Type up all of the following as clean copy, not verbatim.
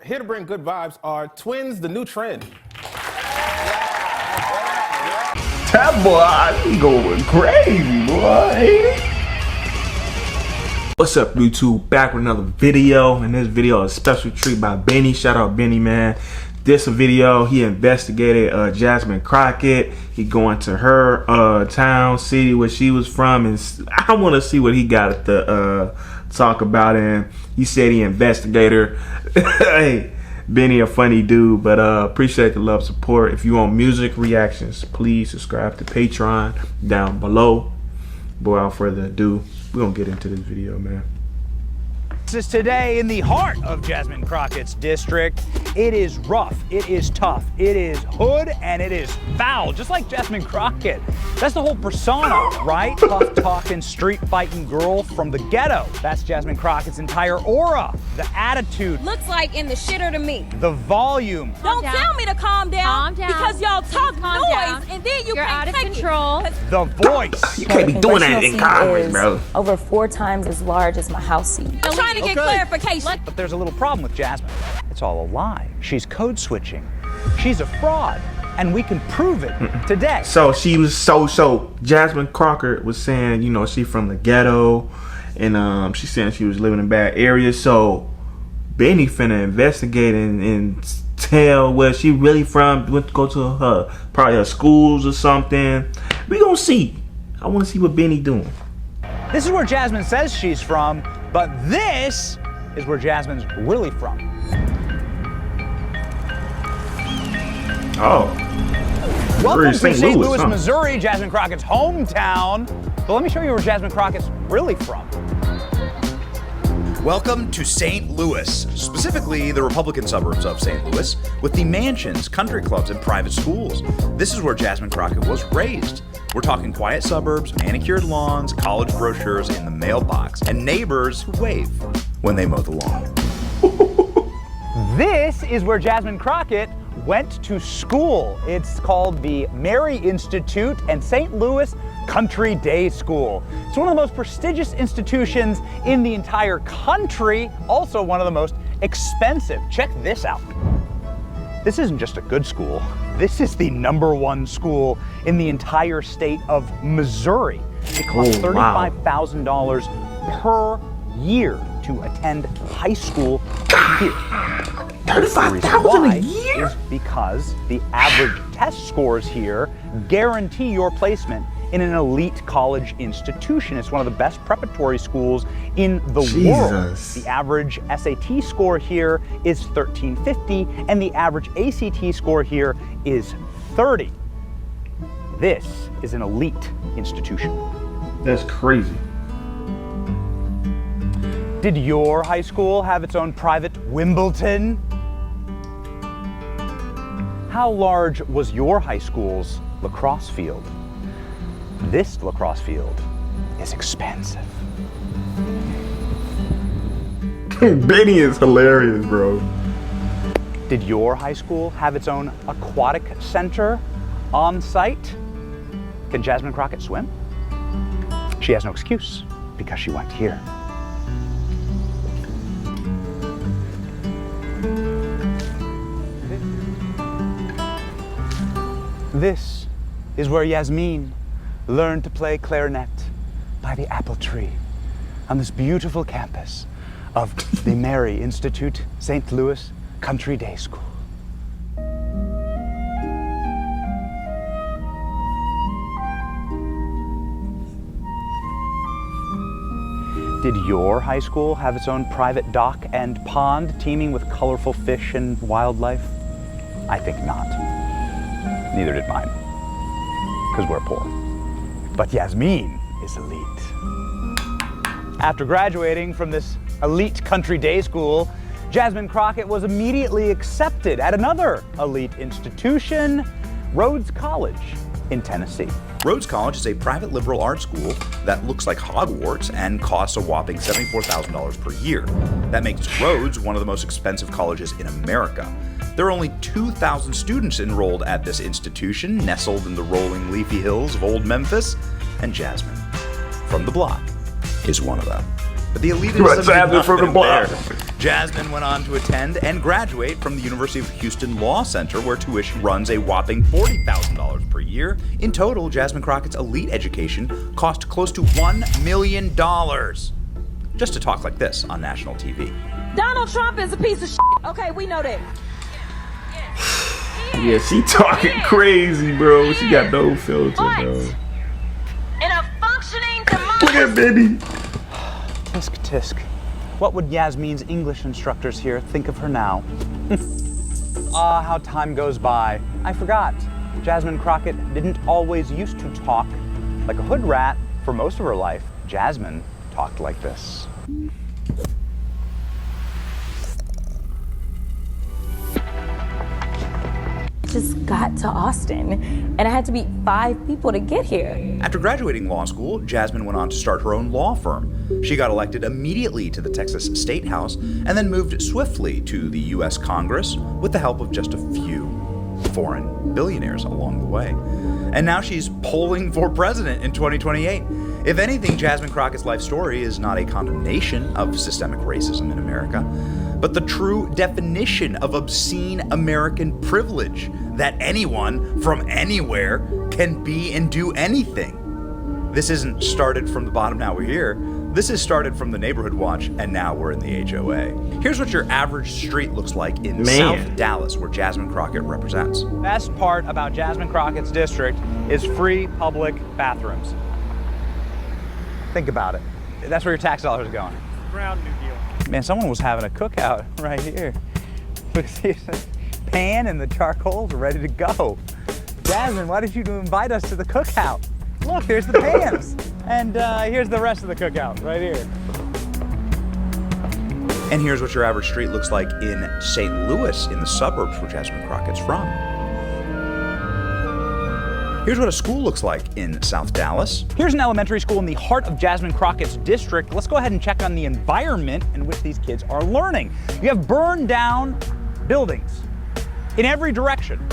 here to bring good vibes are twins, the new trend. That boy, he going crazy, boy. What's up, YouTube? Back with another video. In this video, a special treat by Benny. Shout out Benny, man. This a video. He investigated Jasmine Crockett. He going to her town, city where she was from, and I want to see what he got to talk about. And he said he investigated her. Hey, Benny a funny dude, but appreciate the love, support. If you want music reactions, please subscribe to Patreon down below. Boy, without further ado, we're gonna get into this video, man. This is today in the heart of Jasmine Crockett's district. It is rough, it is tough, it is hood, and it is foul, just like Jasmine Crockett. That's the whole persona, right? Tough talking, street fighting girl from the ghetto. That's Jasmine Crockett's entire aura. The attitude. Looks like in the shitter to me. The volume. Don't tell me to calm down. Calm down. Because y'all talk noise down. and then You're can't out of take control. it. The voice. You can't be doing that in Congress, bro. Over 4 times as large as my house seat. I'm trying to get clarification. But there's a little problem with Jasmine. It's all a lie. She's code switching. She's a fraud. And we can prove it today. So she was so Jasmine Crockett was saying, you know, she from the ghetto, and she saying she was living in bad areas. So Benny finna investigate and tell where she really from. Went to go to her probably her schools or something. We gonna see. I want to see what Benny doing. This is where Jasmine says she's from, but this is where Jasmine's really from. Oh. Welcome to St. St. Louis, Louis, huh? Missouri, Jasmine Crockett's hometown. So let me show you where Jasmine Crockett's really from. Welcome to St. Louis, specifically the Republican suburbs of St. Louis, with the mansions, country clubs, and private schools. This is where Jasmine Crockett was raised. We're talking quiet suburbs, manicured lawns, college brochures in the mailbox, and neighbors who wave when they mow the lawn. This is where Jasmine Crockett went to school. It's called the Mary Institute and St. Louis Country Day School. It's one of the most prestigious institutions in the entire country, also one of the most expensive. Check this out. This isn't just a good school. This is the #1 school in the entire state of Missouri. It costs $35,000 per year to attend high school here. $35,000 a year? Is because the average test scores here guarantee your placement in an elite college institution. It's one of the best preparatory schools in the world. The average SAT score here is 1350, and the average ACT score here is 30. This is an elite institution. That's crazy. Did your high school have its own private Wimbledon? How large was your high school's lacrosse field? This lacrosse field is expensive. Benny is hilarious, bro. Did your high school have its own aquatic center on site? Can Jasmine Crockett swim? She has no excuse because she went here. This is where Jasmine learned to play clarinet by the apple tree on this beautiful campus of the Mary Institute, St. Louis Country Day School. Did your high school have its own private dock and pond teeming with colorful fish and wildlife? I think not. Neither did mine, because we're poor. But Jasmine is elite. After graduating from this elite country day school, Jasmine Crockett was immediately accepted at another elite institution, Rhodes College in Tennessee. Rhodes College is a private liberal arts school that looks like Hogwarts and costs a whopping $74,000 per year. That makes Rhodes one of the most expensive colleges in America. There are only 2,000 students enrolled at this institution, nestled in the rolling leafy hills of Old Memphis, and Jasmine, from the block, is one of them. But the elitists have Jasmine from the block. Jasmine went on to attend and graduate from the University of Houston Law Center, where tuition runs a whopping $40,000 per year. In total, Jasmine Crockett's elite education cost close to $1 million just to talk like this on national TV. Donald Trump is a piece of shit. Okay, we know that. Yeah, she talking crazy, bro. She got no filter, bro. In a functioning democracy. Look at Benny. Tisk tisk. What would Yasmine's English instructors here think of her now? Ah, how time goes by. I forgot. Jasmine Crockett didn't always used to talk like a hood rat. For most of her life, Jasmine talked like this. Just got to Austin, and I had to meet 5 people to get here. After graduating law school, Jasmine went on to start her own law firm. She got elected immediately to the Texas State House and then moved swiftly to the U.S. Congress with the help of just a few foreign billionaires along the way. And now she's polling for president in 2028. If anything, Jasmine Crockett's life story is not a condemnation of systemic racism in America, but the true definition of obscene American privilege, that anyone from anywhere can be and do anything. This isn't started from the bottom, now we're here. This is started from the Neighborhood Watch, and now we're in the HOA. Here's what your average street looks like in South Dallas, where Jasmine Crockett represents. Best part about Jasmine Crockett's district is free public bathrooms. Think about it. That's where your tax dollars are going. Brown New Deal. Man, someone was having a cookout right here. With the pan and the charcoals ready to go. Jasmine, why did you invite us to the cookout? Look, there's the pans. And here's the rest of the cookout right here. And here's what your average street looks like in St. Louis, in the suburbs where Jasmine Crockett's from. Here's what a school looks like in South Dallas. Here's an elementary school in the heart of Jasmine Crockett's district. Let's go ahead and check on the environment in which these kids are learning. You have burned down buildings in every direction.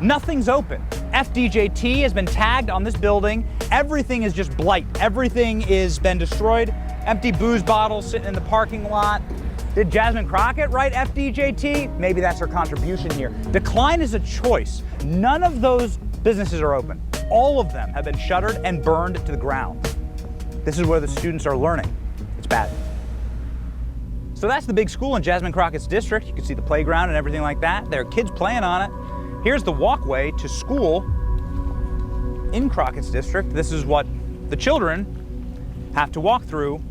Nothing's open. FDJT has been tagged on this building. Everything is just blight. Everything is been destroyed. Empty booze bottles sitting in the parking lot. Did Jasmine Crockett write FDJT? Maybe that's her contribution here. Decline is a choice. None of those businesses are open. All of them have been shuttered and burned to the ground. This is where the students are learning. It's bad. So that's the big school in Jasmine Crockett's district. You can see the playground and everything like that. There are kids playing on it. Here's the walkway to school in Crockett's district. This is what the children have to walk through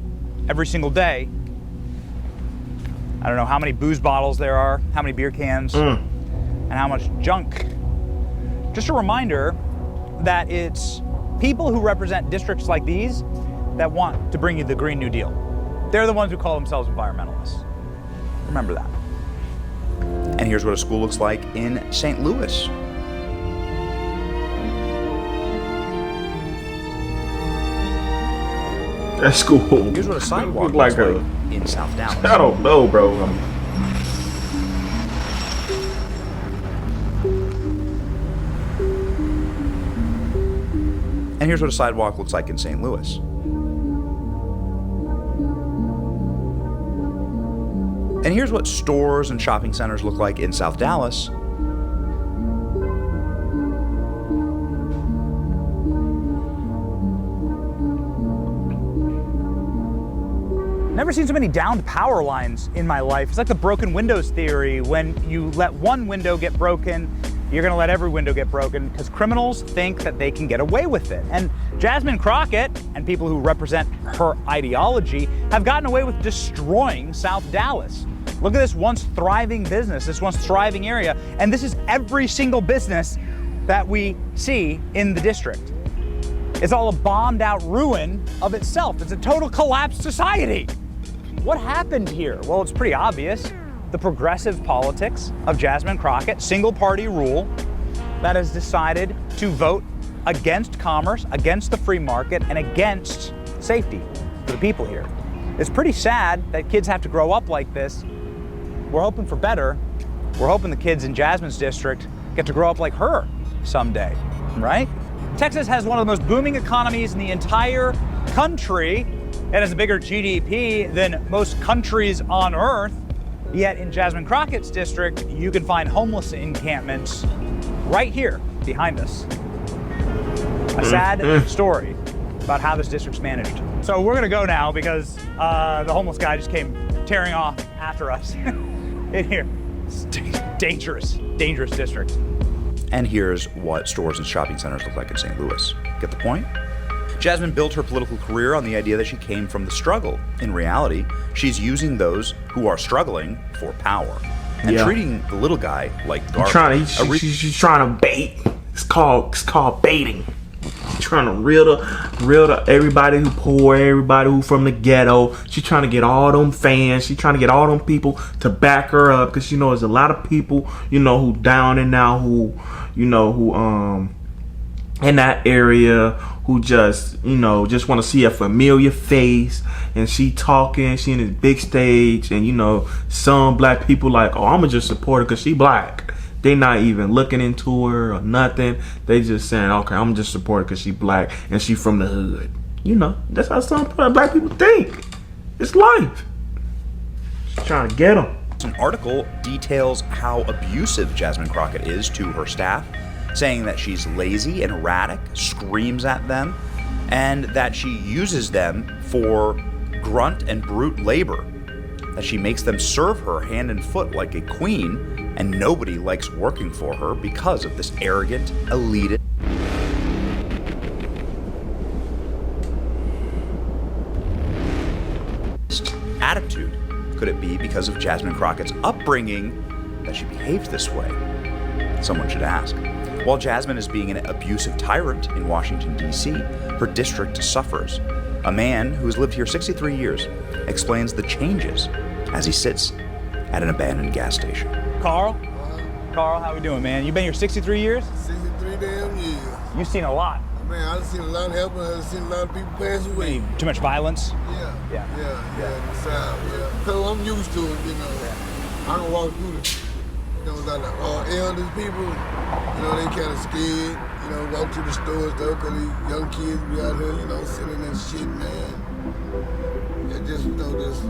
every single day. I don't know how many booze bottles there are, how many beer cans, and how much junk. Just a reminder that it's people who represent districts like these that want to bring you the Green New Deal. They're the ones who call themselves environmentalists. Remember that. And here's what a school looks like in St. Louis. That's cool. Here's what a sidewalk Look looks like in South Dallas. I don't know, bro. And here's what a sidewalk looks like in St. Louis. And here's what stores and shopping centers look like in South Dallas. Never seen so many downed power lines in my life. It's like the broken windows theory. When you let one window get broken, you're gonna let every window get broken because criminals think that they can get away with it. And Jasmine Crockett and people who represent her ideology have gotten away with destroying South Dallas. Look at this once thriving business, this once thriving area, and this is every single business that we see in the district. It's all a bombed out ruin of itself. It's a total collapsed society. What happened here? Well, it's pretty obvious. The progressive politics of Jasmine Crockett, single party rule that has decided to vote against commerce, against the free market, and against safety for the people here. It's pretty sad that kids have to grow up like this. We're hoping for better. We're hoping the kids in Jasmine's district get to grow up like her someday, right? Texas has one of the most booming economies in the entire country. It has a bigger GDP than most countries on earth. Yet in Jasmine Crockett's district, you can find homeless encampments right here behind us. A sad story about how this district's managed. So we're gonna go now because the homeless guy just came tearing off after us in here. It's dangerous, dangerous district. And here's what stores and shopping centers look like in St. Louis. Get the point? Jasmine built her political career on the idea that she came from the struggle. In reality, she's using those who are struggling for power and treating the little guy like garbage. She's trying to bait. It's called baiting. She's trying to reel to everybody who poor, everybody who from the ghetto. She's trying to get all them fans. She's trying to get all them people to back her up because you know there's a lot of people who down and out who in that area who just just want to see a familiar face, and she talking, she in this big stage, and some black people like, oh, I'ma just support her because she black. They not even looking into her or nothing. They just saying, okay, I'm just support her because she black and she from the hood. That's how some black people think. It's life. She's trying to get them. An article details how abusive Jasmine Crockett is to her staff, saying that she's lazy and erratic, screams at them, and that she uses them for grunt and brute labor, that she makes them serve her hand and foot like a queen, and nobody likes working for her because of this arrogant, elitist attitude. Could it be because of Jasmine Crockett's upbringing that she behaves this way? Someone should ask. While Jasmine is being an abusive tyrant in Washington, D.C., her district suffers. A man who has lived here 63 years explains the changes as he sits at an abandoned gas station. Carl, how we doing, man? You been here 63 years? 63 damn years. You've seen a lot. Man, I've seen a lot happen. I've seen a lot of people pass away. Too much violence? Yeah. So I'm used to it, I can walk through the, elders people, they kind of scared, walk to the store and stuff, because these young kids be out here, selling that shit, man. It just, just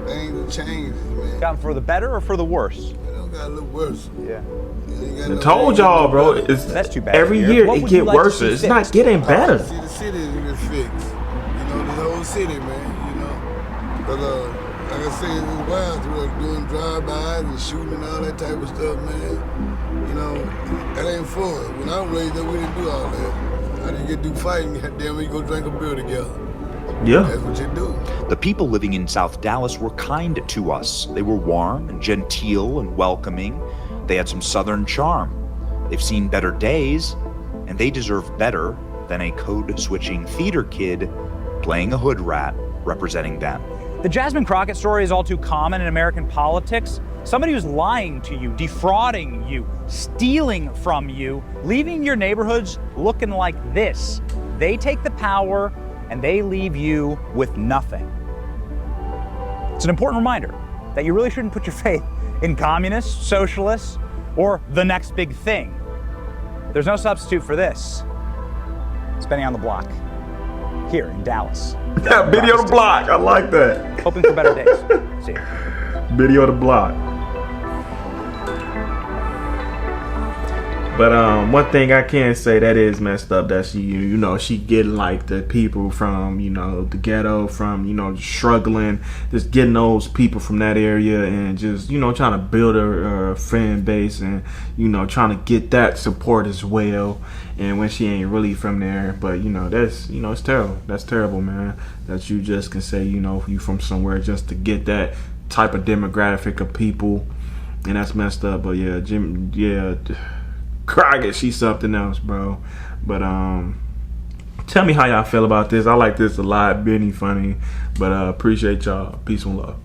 things change, man. Gotten for the better or for the worse? It got a little worse. Yeah. I told y'all, bro. That's too bad. Every year it get worse. It's not getting better. See, the city is fixed. The whole city, man. Because like I said, it was wild doing drive-bys and shooting and all that type of stuff, man. That ain't fun. When I was raised up, we didn't do all that. I didn't get to fighting. Goddamn, we go drink a beer together. Yeah. That's what you do. The people living in South Dallas were kind to us. They were warm and genteel and welcoming. They had some Southern charm. They've seen better days, and they deserve better than a code-switching theater kid playing a hood rat representing them. The Jasmine Crockett story is all too common in American politics. Somebody who's lying to you, defrauding you, stealing from you, leaving your neighborhoods looking like this. They take the power and they leave you with nothing. It's an important reminder that you really shouldn't put your faith in communists, socialists, or the next big thing. There's no substitute for this. Spending on the block here in Dallas. Yeah, video the block. I like that. Hoping for better days. See ya. Video the block. But one thing I can say that is messed up, that she getting like the people from the ghetto, from struggling, just getting those people from that area and just trying to build a fan base and trying to get that support as well. And when she ain't really from there, but that's it's terrible. That's terrible, man. That you just can say you from somewhere just to get that type of demographic of people, and that's messed up. But Crockett, she's something else, bro. But tell me how y'all feel about this. I like this a lot. Benny funny, but appreciate y'all. Peace and love.